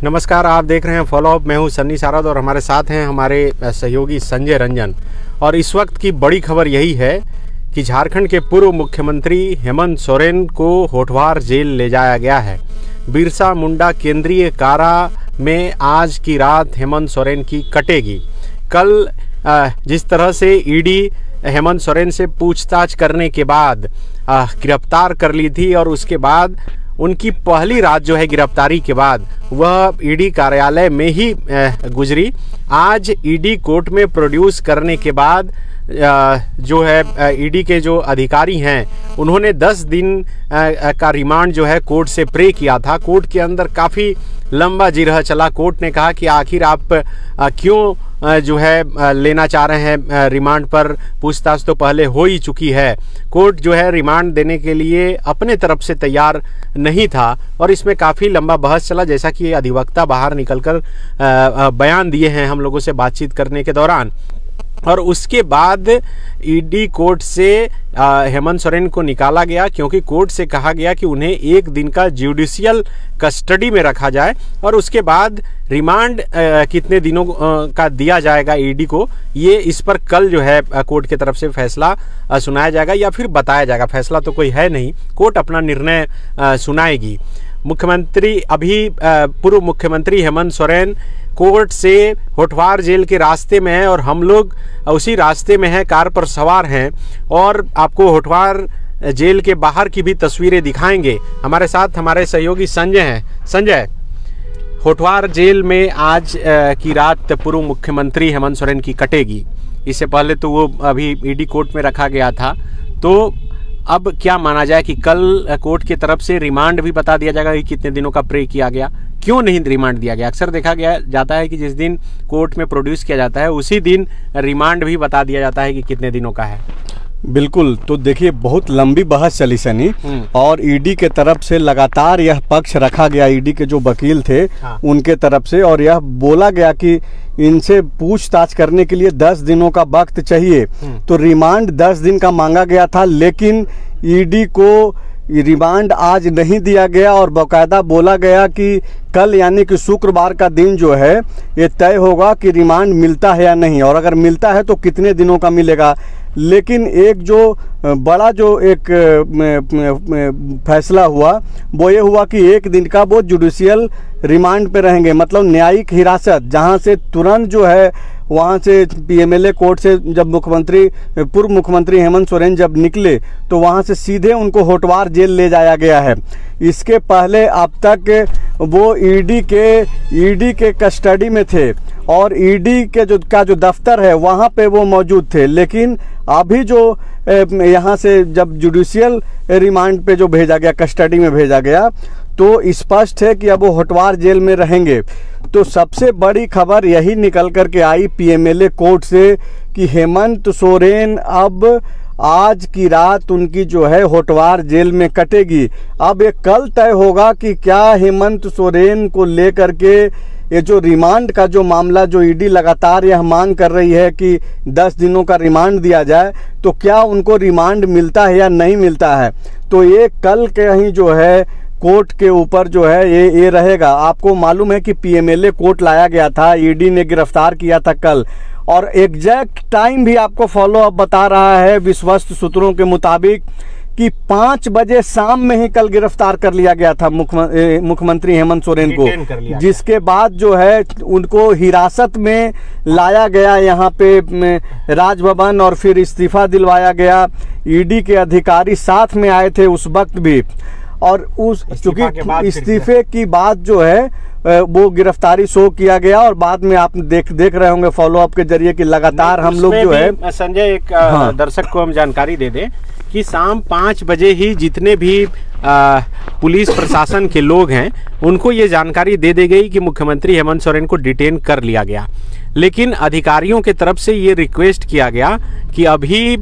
नमस्कार, आप देख रहे हैं फॉलो अप। मैं हूं सन्नी सारद और हमारे साथ हैं हमारे सहयोगी संजय रंजन। और इस वक्त की बड़ी खबर यही है कि झारखंड के पूर्व मुख्यमंत्री हेमंत सोरेन को होठवार जेल ले जाया गया है। बिरसा मुंडा केंद्रीय कारा में आज की रात हेमंत सोरेन की कटेगी। कल जिस तरह से ईडी हेमंत सोरेन से पूछताछ करने के बाद गिरफ्तार कर ली थी और उसके बाद उनकी पहली रात जो है गिरफ्तारी के बाद वह ईडी कार्यालय में ही गुजरी। आज ईडी कोर्ट में प्रोड्यूस करने के बाद जो है ईडी के जो अधिकारी हैं उन्होंने 10 दिन का रिमांड जो है कोर्ट से प्रे किया था। कोर्ट के अंदर काफ़ी लंबा जिरह चला। कोर्ट ने कहा कि आखिर आप क्यों जो है लेना चाह रहे हैं रिमांड पर, पूछताछ तो पहले हो ही चुकी है। कोर्ट जो है रिमांड देने के लिए अपने तरफ से तैयार नहीं था और इसमें काफ़ी लंबा बहस चला, जैसा कि अधिवक्ता बाहर निकलकर बयान दिए हैं हम लोगों से बातचीत करने के दौरान। और उसके बाद ईडी कोर्ट से हेमंत सोरेन को निकाला गया, क्योंकि कोर्ट से कहा गया कि उन्हें 1 दिन का जुडिशियल कस्टडी में रखा जाए और उसके बाद रिमांड कितने दिनों का दिया जाएगा ईडी को, ये इस पर कल जो है कोर्ट की तरफ से फैसला सुनाया जाएगा या फिर बताया जाएगा। फैसला तो कोई है नहीं, कोर्ट अपना निर्णय सुनाएगी। मुख्यमंत्री पूर्व मुख्यमंत्री हेमंत सोरेन कोर्ट से होठवार जेल के रास्ते में है और हम लोग उसी रास्ते में हैं, कार पर सवार हैं और आपको होठवार जेल के बाहर की भी तस्वीरें दिखाएंगे। हमारे साथ हमारे सहयोगी संजय हैं। संजय, होठवार जेल में आज की रात पूर्व मुख्यमंत्री हेमंत सोरेन की कटेगी। इससे पहले तो वो अभी ईडी कोर्ट में रखा गया था, तो अब क्या माना जाए कि कल कोर्ट की तरफ से रिमांड भी बता दिया जाएगा कि कितने दिनों का प्रे किया गया, क्यों नहीं रिमांड दिया गया? अक्सर देखा गया जाता है कि जिस दिन कोर्ट में प्रोड्यूस किया जाता है उसी दिन रिमांड भी बता दिया जाता है कि कितने दिनों का है। बिल्कुल, तो देखिए बहुत लंबी बहस चली सनी और ईडी के तरफ से लगातार यह पक्ष रखा गया, ईडी के जो वकील थे उनके तरफ से, और यह बोला गया कि इनसे पूछताछ करने के लिए 10 दिनों का वक्त चाहिए। तो रिमांड 10 दिन का मांगा गया था, लेकिन ईडी को रिमांड आज नहीं दिया गया और बाकायदा बोला गया कि कल यानी कि शुक्रवार का दिन जो है ये तय होगा कि रिमांड मिलता है या नहीं, और अगर मिलता है तो कितने दिनों का मिलेगा। लेकिन एक जो बड़ा जो एक फैसला हुआ वो ये हुआ कि 1 दिन का वो जुडिशियल रिमांड पे रहेंगे, मतलब न्यायिक हिरासत, जहां से तुरंत जो है वहां से पीएमएलए कोर्ट से जब पूर्व मुख्यमंत्री हेमंत सोरेन जब निकले तो वहां से सीधे उनको होठवार जेल ले जाया गया है। इसके पहले अब तक वो ईडी के कस्टडी में थे और ईडी के जो दफ्तर है वहां पे वो मौजूद थे, लेकिन अभी जो यहाँ से जब जुडिशियल रिमांड पे जो भेजा गया, कस्टडी में भेजा गया, तो स्पष्ट है कि अब वो होठवार जेल में रहेंगे। तो सबसे बड़ी खबर यही निकल कर के आई पीएमएलए कोर्ट से कि हेमंत सोरेन अब आज की रात उनकी जो है होठवार जेल में कटेगी। अब ये कल तय होगा कि क्या हेमंत सोरेन को लेकर के ये जो रिमांड का जो मामला, जो ईडी लगातार यह मांग कर रही है कि 10 दिनों का रिमांड दिया जाए, तो क्या उनको रिमांड मिलता है या नहीं मिलता है। तो ये कल कहीं जो है कोर्ट के ऊपर जो है ये रहेगा। आपको मालूम है कि पीएमएलए कोर्ट लाया गया था, ईडी ने गिरफ्तार किया था कल, और एग्जैक्ट टाइम भी आपको फॉलो अप बता रहा है विश्वस्त सूत्रों के मुताबिक कि 5 बजे शाम में ही कल गिरफ्तार कर लिया गया था मुख्यमंत्री हेमंत सोरेन को, जिसके बाद जो है उनको हिरासत में लाया गया यहाँ पे राजभवन और फिर इस्तीफा दिलवाया गया। ईडी के अधिकारी साथ में आए थे उस वक्त भी, और उस चूंकि इस्तीफे की बात जो है वो गिरफ्तारी शो किया गया और बाद में आप देख रहे होंगे फॉलो अप के जरिए कि लगातार हम लोग जो है संजय एक दर्शक को हम जानकारी दे दें कि शाम 5 बजे ही जितने भी पुलिस प्रशासन के लोग हैं उनको ये जानकारी दे दी गई कि मुख्यमंत्री हेमंत सोरेन को डिटेन कर लिया गया। लेकिन अधिकारियों के तरफ से ये रिक्वेस्ट किया गया कि अभी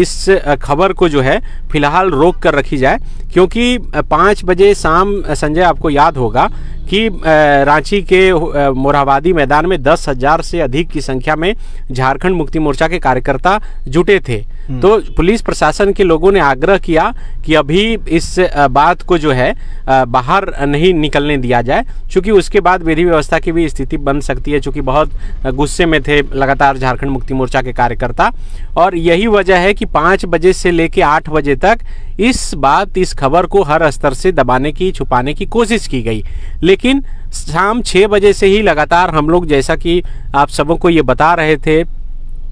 इस खबर को जो है फिलहाल रोक कर रखी जाए, क्योंकि 5 बजे शाम संजय आपको याद होगा कि रांची के मोरहाबादी मैदान में 10,000 से अधिक की संख्या में झारखंड मुक्ति मोर्चा के कार्यकर्ता जुटे थे। तो पुलिस प्रशासन के लोगों ने आग्रह किया कि अभी इस बात को जो है बाहर नहीं निकलने दिया जाए, क्योंकि उसके बाद विधि व्यवस्था की भी स्थिति बन सकती है, क्योंकि बहुत गुस्से में थे लगातार झारखंड मुक्ति मोर्चा के कार्यकर्ता। और यही वजह है कि 5 बजे से लेकर 8 बजे तक इस खबर को हर स्तर से दबाने की, छुपाने की कोशिश की गई। लेकिन शाम 6 बजे से ही लगातार हम लोग, जैसा कि आप सबों को ये बता रहे थे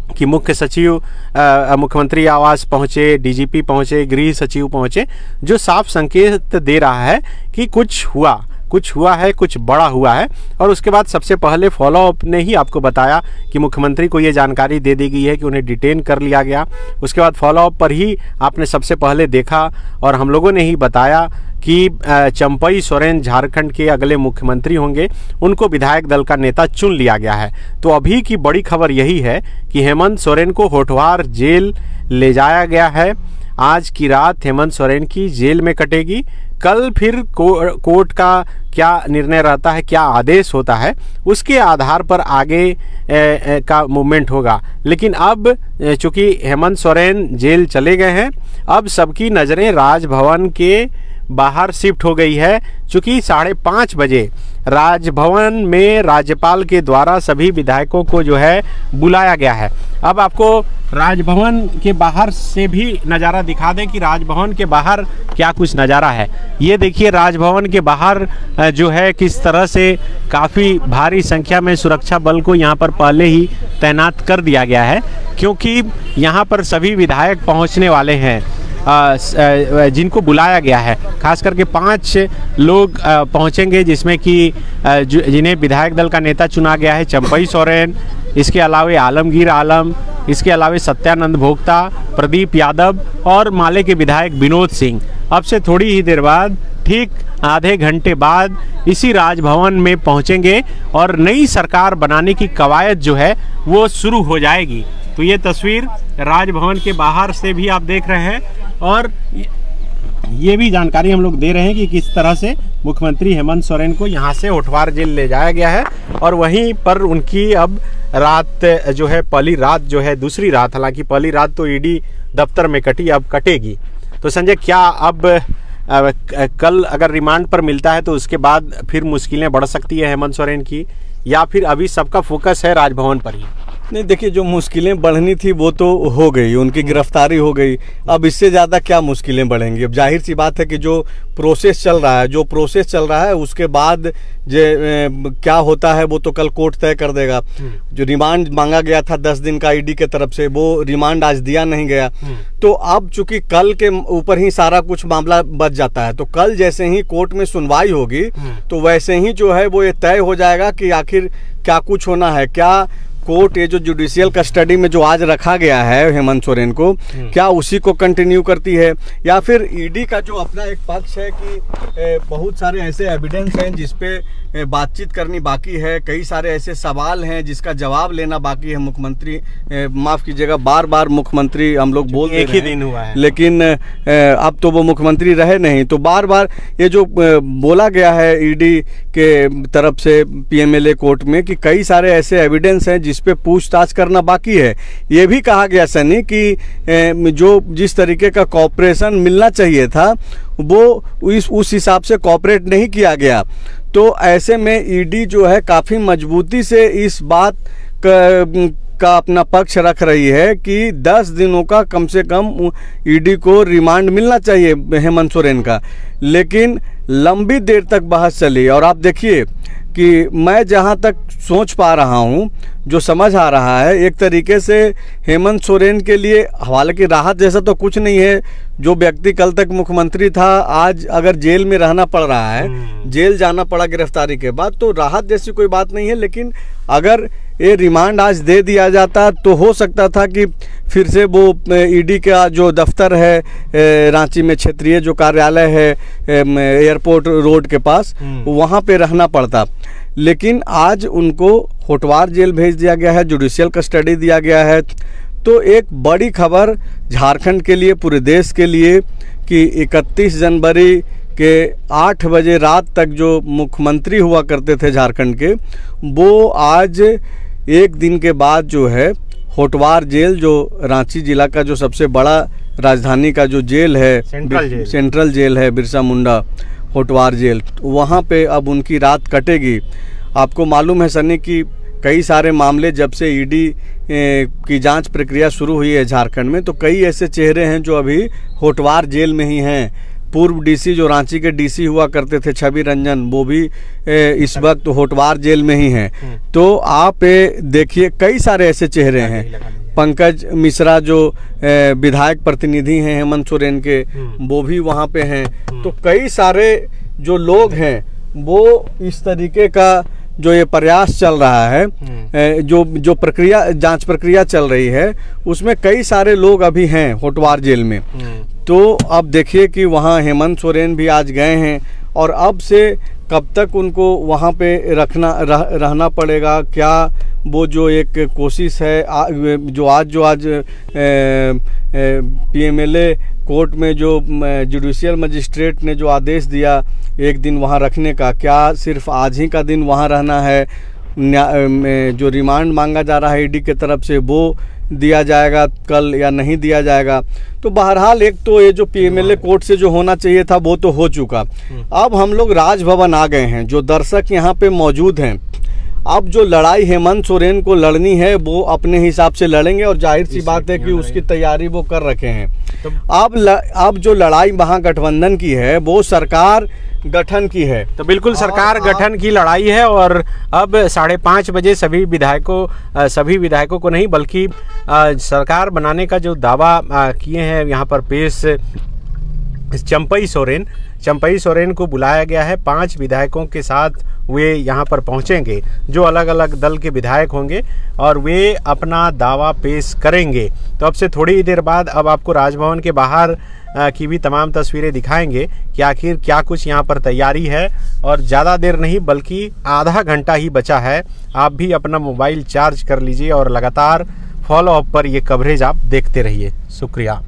कि मुख्य सचिव मुख्यमंत्री आवास पहुंचे, डीजीपी पहुंचे, गृह सचिव पहुंचे, जो साफ संकेत दे रहा है कि कुछ हुआ है, कुछ बड़ा हुआ है। और उसके बाद सबसे पहले फॉलोअप ने ही आपको बताया कि मुख्यमंत्री को ये जानकारी दे दी गई है कि उन्हें डिटेन कर लिया गया। उसके बाद फॉलोअप पर ही आपने सबसे पहले देखा और हम लोगों ने ही बताया कि चंपई सोरेन झारखंड के अगले मुख्यमंत्री होंगे, उनको विधायक दल का नेता चुन लिया गया है। तो अभी की बड़ी खबर यही है कि हेमंत सोरेन को होटवार जेल ले जाया गया है। आज की रात हेमंत सोरेन की जेल में कटेगी। कल फिर कोर्ट का क्या निर्णय रहता है, क्या आदेश होता है, उसके आधार पर आगे का मूवमेंट होगा। लेकिन अब चूंकि हेमंत सोरेन जेल चले गए हैं, अब सबकी नज़रें राजभवन के बाहर शिफ्ट हो गई है, चूंकि 5:30 बजे राजभवन में राज्यपाल के द्वारा सभी विधायकों को जो है बुलाया गया है। अब आपको राजभवन के बाहर से भी नज़ारा दिखा दें कि राजभवन के बाहर क्या कुछ नज़ारा है। ये देखिए राजभवन के बाहर जो है किस तरह से काफ़ी भारी संख्या में सुरक्षा बल को यहाँ पर पहले ही तैनात कर दिया गया है, क्योंकि यहाँ पर सभी विधायक पहुँचने वाले हैं जिनको बुलाया गया है। खास करके 5 लोग पहुंचेंगे, जिसमें कि जिन्हें विधायक दल का नेता चुना गया है, चंपई सोरेन, इसके अलावे आलमगीर आलम, इसके अलावे सत्यानंद भोक्ता, प्रदीप यादव और माले के विधायक विनोद सिंह। अब से थोड़ी ही देर बाद, ठीक आधे घंटे बाद इसी राजभवन में पहुंचेंगे और नई सरकार बनाने की कवायद जो है वो शुरू हो जाएगी। तो ये तस्वीर राजभवन के बाहर से भी आप देख रहे हैं और ये भी जानकारी हम लोग दे रहे हैं कि किस तरह से मुख्यमंत्री हेमंत सोरेन को यहाँ से होटवार जेल ले जाया गया है और वहीं पर उनकी अब रात जो है, पहली रात जो है, दूसरी रात, हालांकि पहली रात तो ईडी दफ्तर में कटी, अब कटेगी। तो संजय, क्या अब कल अगर रिमांड पर मिलता है तो उसके बाद फिर मुश्किलें बढ़ सकती है हेमंत सोरेन की, या फिर अभी सबका फोकस है राजभवन पर ही? नहीं, देखिए, जो मुश्किलें बढ़नी थी वो तो हो गई, उनकी गिरफ्तारी हो गई। अब इससे ज़्यादा क्या मुश्किलें बढ़ेंगी? अब जाहिर सी बात है कि जो प्रोसेस चल रहा है उसके बाद क्या होता है वो तो कल कोर्ट तय कर देगा। जो रिमांड मांगा गया था 10 दिन का ईडी के तरफ से, वो रिमांड आज दिया नहीं गया। तो अब चूंकि कल के ऊपर ही सारा कुछ मामला बच जाता है, तो कल जैसे ही कोर्ट में सुनवाई होगी तो वैसे ही जो है वो ये तय हो जाएगा कि आखिर क्या कुछ होना है। क्या कोर्ट ये जो जुडिशियल कस्टडी में जो आज रखा गया है हेमंत सोरेन को, क्या उसी को कंटिन्यू करती है, या फिर ईडी का जो अपना एक पक्ष है कि बहुत सारे ऐसे एविडेंस हैं जिसपे बातचीत करनी बाकी है, कई सारे ऐसे सवाल हैं जिसका जवाब लेना बाकी है। मुख्यमंत्री, माफ कीजिएगा, बार बार मुख्यमंत्री हम लोग बोल रहे हैं, एक ही दिन हुआ है, लेकिन अब तो वो मुख्यमंत्री रहे नहीं, तो बार बार ये जो बोला गया है ईडी के तरफ से पीएमएलए कोर्ट में कि कई सारे ऐसे एविडेंस हैं जिस पे पूछताछ करना बाकी है। ये भी कहा गया सनी कि जो जिस तरीके का कॉपरेशन मिलना चाहिए था वो उस हिसाब से कॉपरेट नहीं किया गया। तो ऐसे में ईडी जो है काफ़ी मजबूती से इस बात का अपना पक्ष रख रही है कि 10 दिनों का कम से कम ईडी को रिमांड मिलना चाहिए हेमंत सोरेन का। लेकिन लंबी देर तक बहस चली और आप देखिए कि मैं जहां तक सोच पा रहा हूं, जो समझ आ रहा है, एक तरीके से हेमंत सोरेन के लिए हालांकि राहत जैसा तो कुछ नहीं है। जो व्यक्ति कल तक मुख्यमंत्री था, आज अगर जेल में रहना पड़ रहा है, जेल जाना पड़ा गिरफ्तारी के बाद, तो राहत जैसी कोई बात नहीं है। लेकिन अगर ये रिमांड आज दे दिया जाता तो हो सकता था कि फिर से वो ईडी का जो दफ्तर है रांची में, क्षेत्रीय जो कार्यालय है एयरपोर्ट रोड के पास, वहाँ पे रहना पड़ता। लेकिन आज उनको होटवार जेल भेज दिया गया है, जुडिशियल कस्टडी दिया गया है। तो एक बड़ी खबर झारखंड के लिए, पूरे देश के लिए, कि 31 जनवरी के 8 बजे रात तक जो मुख्यमंत्री हुआ करते थे झारखंड के, वो आज एक दिन के बाद जो है होटवार जेल, जो रांची जिला का जो सबसे बड़ा राजधानी का जो जेल है, सेंट्रल जेल है बिरसा मुंडा होटवार जेल, वहाँ पे अब उनकी रात कटेगी। आपको मालूम है सनी कि कई सारे मामले जब से ईडी की जांच प्रक्रिया शुरू हुई है झारखंड में, तो कई ऐसे चेहरे हैं जो अभी होटवार जेल में ही हैं। पूर्व डीसी जो रांची के डीसी हुआ करते थे छवि रंजन, वो भी इस वक्त होटवार जेल में ही हैं। तो आप देखिए कई सारे ऐसे चेहरे हैं। पंकज मिश्रा जो विधायक प्रतिनिधि हैं हेमंत सोरेन के, वो भी वहाँ पे हैं। तो कई सारे जो लोग हैं वो इस तरीके का जो ये प्रयास चल रहा है, जो प्रक्रिया जांच प्रक्रिया चल रही है, उसमें कई सारे लोग अभी हैं होटवार जेल में। तो अब देखिए कि वहाँ हेमंत सोरेन भी आज गए हैं और अब से कब तक उनको वहाँ पे रहना पड़ेगा, क्या वो जो एक कोशिश है जो आज पीएमएलए कोर्ट में जो जुडिशियल मजिस्ट्रेट ने जो आदेश दिया एक दिन वहाँ रखने का, क्या सिर्फ आज ही का दिन वहाँ रहना है? जो रिमांड मांगा जा रहा है ईडी के तरफ से वो दिया जाएगा कल या नहीं दिया जाएगा? तो बहरहाल एक तो ये जो पीएमएलए कोर्ट से जो होना चाहिए था वो तो हो चुका। अब हम लोग राजभवन आ गए हैं, जो दर्शक यहाँ पे मौजूद हैं, अब जो लड़ाई हेमंत सोरेन को लड़नी है वो अपने हिसाब से लड़ेंगे और जाहिर सी बात है कि उसकी तैयारी वो कर रखे हैं। तो अब जो लड़ाई महागठबंधन की है वो सरकार गठन की है। तो बिल्कुल सरकार गठन की लड़ाई है और अब 5:30 बजे सभी विधायकों को नहीं बल्कि सरकार बनाने का जो दावा किए हैं यहाँ पर पेश चंपई सोरेन को बुलाया गया है। 5 विधायकों के साथ वे यहाँ पर पहुँचेंगे जो अलग अलग दल के विधायक होंगे और वे अपना दावा पेश करेंगे। तो अब से थोड़ी देर बाद अब आपको राजभवन के बाहर की भी तमाम तस्वीरें दिखाएंगे कि आखिर क्या कुछ यहाँ पर तैयारी है। और ज़्यादा देर नहीं बल्कि आधा घंटा ही बचा है। आप भी अपना मोबाइल चार्ज कर लीजिए और लगातार फॉलो अप पर ये कवरेज आप देखते रहिए। शुक्रिया।